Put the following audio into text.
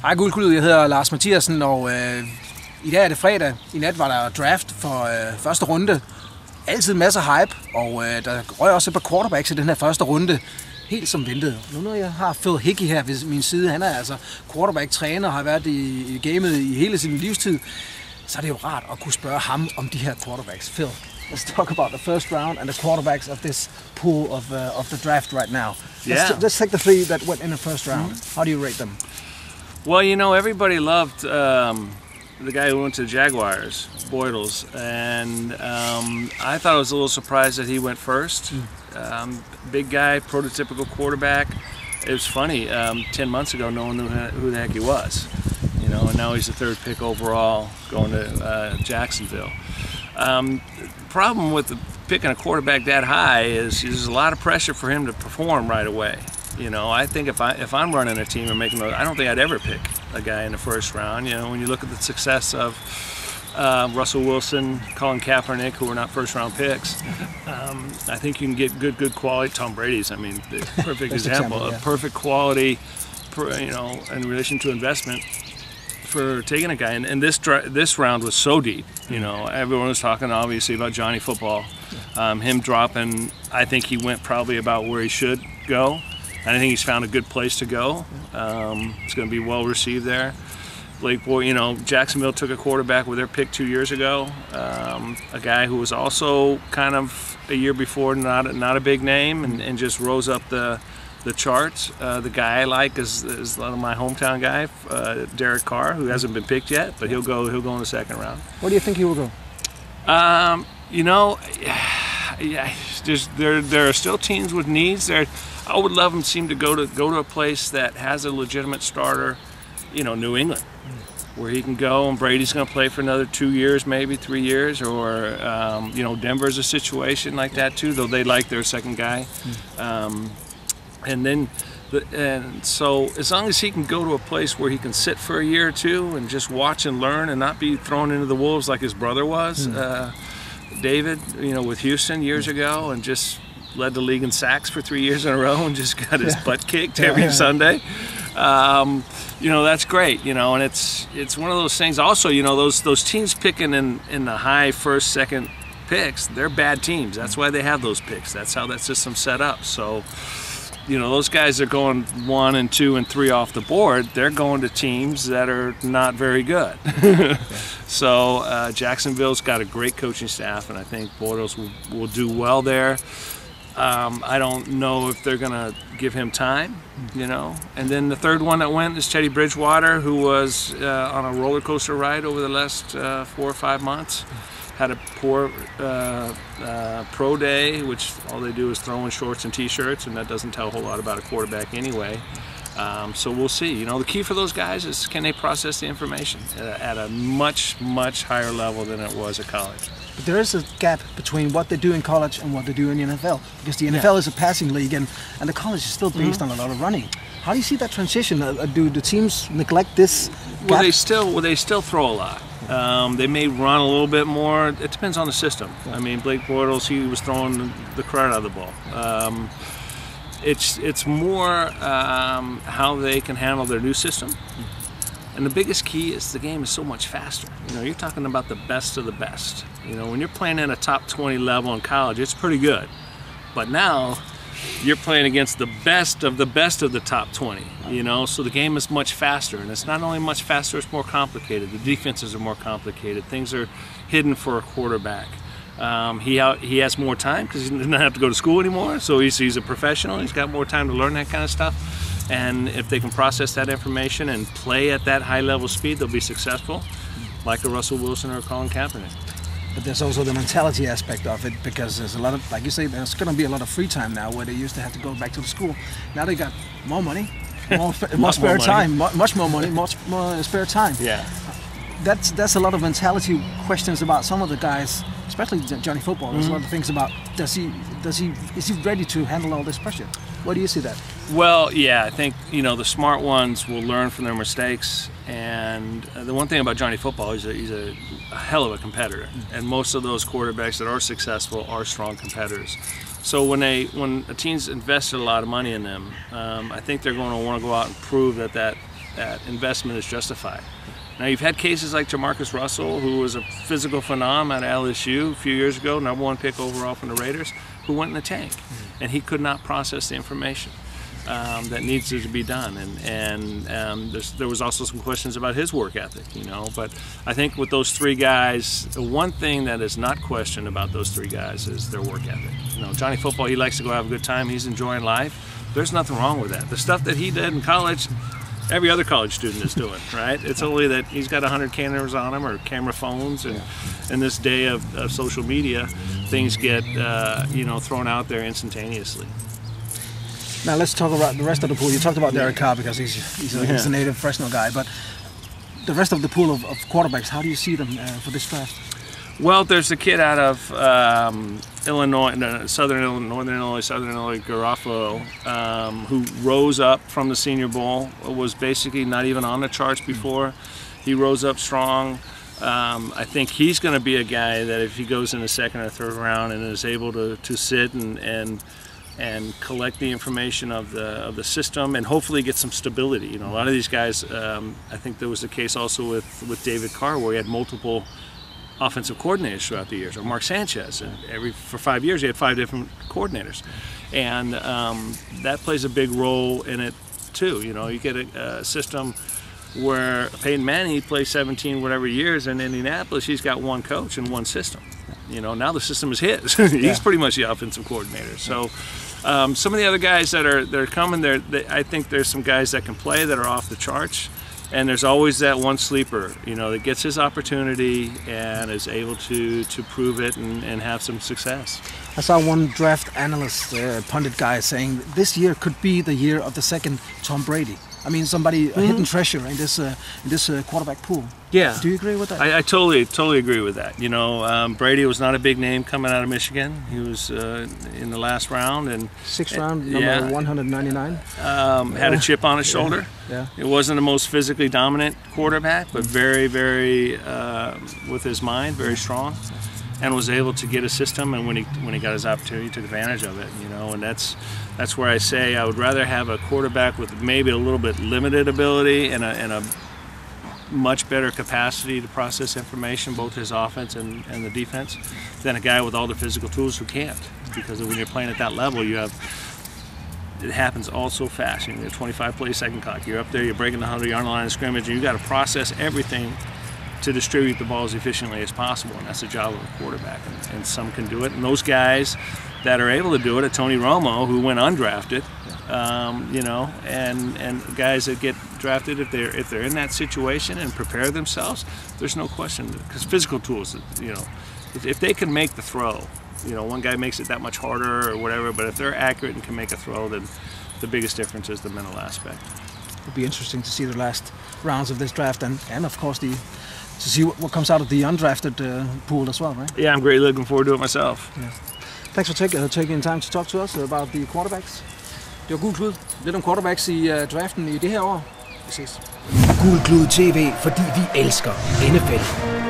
Hej Klud, jeg hedder Lars Mathiasen, og i dag er det fredag. I nat var der draft for første runde. Altid masser af hype, og der røg også et par quarterbacks i den her første runde. Helt som ventet. Nu når jeg har Phil Hickey her ved min side, han er altså quarterback-træner og har været i gamet i hele sin livstid, så er det jo rart at kunne spørge ham om de her quarterbacks. Phil, let's talk about the first round and the quarterbacks of this pool of the draft right now. Let's take the three that went in the first round. How do you rate them? Well, you know, everybody loved the guy who went to the Jaguars, Bortles, and I thought I was a little surprised that he went first. Big guy, prototypical quarterback. It was funny, 10 months ago no one knew who the heck he was, you know, and now he's the third pick overall going to Jacksonville. Problem with picking a quarterback that high is there's a lot of pressure for him to perform right away. You know, I think if I'm running a team and making those, I don't think I'd ever pick a guy in the first round. You know, when you look at the success of Russell Wilson, Colin Kaepernick, who are not first-round picks, I think you can get good quality. Tom Brady's, I mean, the perfect example of perfect quality, you know, in relation to investment for taking a guy. And this round was so deep. You know, everyone was talking obviously about Johnny Football, him dropping. I think he went probably about where he should go. And I think he's found a good place to go. It's going to be well received there. Blake Boy, you know, Jacksonville took a quarterback with their pick 2 years ago. A guy who was also kind of a year before not a big name and just rose up the charts. The guy I like is my hometown guy, Derek Carr, who hasn't been picked yet, but he'll go in the second round. Where do you think he will go? You know, yeah, there are still teams with needs there. I would love him to go to a place that has a legitimate starter, you know, New England, where he can go and Brady's going to play for another 2 years, maybe 3 years, or you know, Denver's a situation like that too, though they like their second guy. And so as long as he can go to a place where he can sit for a year or two and just watch and learn and not be thrown into the wolves like his brother was, David, you know, with Houston years ago, and just led the league in sacks for 3 years in a row and just got his butt kicked every Sunday. You know, that's great, you know, and it's one of those things also, you know, those teams picking in the high first, second picks, they're bad teams. That's why they have those picks. That's how that system's set up. So, you know, those guys are going 1 and 2 and 3 off the board. They're going to teams that are not very good. So Jacksonville's got a great coaching staff, and I think Bortles will do well there. I don't know if they're going to give him time, you know. And then the third one that went is Teddy Bridgewater, who was on a roller coaster ride over the last 4 or 5 months. Had a poor pro day, which all they do is throw in shorts and t-shirts, and that doesn't tell a whole lot about a quarterback anyway. So we'll see. You know, the key for those guys is can they process the information at a much higher level than it was at college. But there is a gap between what they do in college and what they do in the NFL, because the NFL is a passing league, and the college is still based on a lot of running. How do you see that transition? Do the teams neglect this gap? Well, they still throw a lot. They may run a little bit more. It depends on the system. I mean, Blake Bortles, he was throwing the crud out of the ball. It's more how they can handle their new system. And the biggest key is the game is so much faster. You know, you're talking about the best of the best. You know, when you're playing at a top 20 level in college, it's pretty good. But now you're playing against the best of the top 20, you know, so the game is much faster. And it's not only much faster, it's more complicated. The defenses are more complicated. Things are hidden for a quarterback. He has more time because he doesn't have to go to school anymore, so he's a professional. He's got more time to learn that kind of stuff. And if they can process that information and play at that high level speed, they'll be successful, like a Russell Wilson or a Colin Kaepernick. But there's also the mentality aspect of it, because there's a lot of, like you say, there's going to be a lot of free time now where they used to have to go back to the school. Now they got more money, more spare time, much more money, much more spare time. Yeah. That's a lot of mentality questions about some of the guys, especially Johnny Football. There's a lot of things about is he ready to handle all this pressure? Where do you see that? Well, yeah, I think, you know, the smart ones will learn from their mistakes. And the one thing about Johnny Football is he's a hell of a competitor, and most of those quarterbacks that are successful are strong competitors. So when a team's invested a lot of money in them, I think they're going to want to go out and prove that that investment is justified. Now, you've had cases like Jamarcus Russell, who was a physical phenom at LSU a few years ago, #1 pick overall from the Raiders, who went in the tank, and he could not process the information that needs to be done. There was also some questions about his work ethic, you know. But I think with those three guys, the one thing that is not questioned about those three guys is their work ethic. You know, Johnny Football, he likes to go have a good time. He's enjoying life. There's nothing wrong with that. The stuff that he did in college, every other college student is doing, right? It's only that he's got 100 cameras on him or camera phones, and in this day of social media, things get you know, thrown out there instantaneously. Now let's talk about the rest of the pool. You talked about Derek Carr because he's a native Fresno guy, but the rest of the pool of quarterbacks, how do you see them for this draft? Well, there's a kid out of Illinois, Northern Illinois, Garofalo, who rose up from the Senior Bowl, was basically not even on the charts before. He rose up strong. I think he's going to be a guy that if he goes in the second or third round and is able to sit and collect the information of the system and hopefully get some stability. You know, a lot of these guys, I think there was the case also with David Carr where he had multiple offensive coordinators throughout the years, or Mark Sanchez, and for 5 years he had 5 different coordinators, and that plays a big role in it too. You know, you get a system where Peyton Manning plays 17 whatever years in Indianapolis, he's got one coach and one system. You know, now the system is his. He's pretty much the offensive coordinator. So some of the other guys that are coming there, I think there's some guys that can play that are off the charts. And there's always that one sleeper, you know, that gets his opportunity and is able to prove it and have some success. I saw one draft analyst, pundit guy, saying this year could be the year of the second Tom Brady. I mean, somebody a hidden treasure in this quarterback pool. Yeah. Do you agree with that? I totally agree with that. You know, Brady was not a big name coming out of Michigan. He was in the last round and 6th round, number 199. Had a chip on his shoulder. Yeah. It wasn't the most physically dominant quarterback, but very, very with his mind, very strong, and was able to get a system. And when he got his opportunity, he took advantage of it. You know, and that's where I say I would rather have a quarterback with maybe a little bit limited ability and a much better capacity to process information, both his offense and the defense, than a guy with all the physical tools who can't. Because when you're playing at that level, it happens all so fast. You know, 25 plays second clock. You're up there, you're breaking the 100-yard line of scrimmage, and you got to process everything to distribute the ball as efficiently as possible, and that's the job of a quarterback. And some can do it, and those guys that are able to do it, Tony Romo, who went undrafted, you know, and guys that get drafted, if they're in that situation and prepare themselves, there's no question, because physical tools, you know, if they can make the throw, you know, one guy makes it that much harder or whatever, but if they're accurate and can make a throw, then the biggest difference is the mental aspect. It'll be interesting to see the last rounds of this draft, and of course to see what comes out of the undrafted pool as well, right? Yeah, I'm greatly looking forward to it myself. Yeah. Thanks for taking time to talk to us about the quarterbacks. Det var Gul Klud. Lidt om quarterbacks i draften i det her år. Vi ses. Gul Klud TV, fordi vi elsker NFL.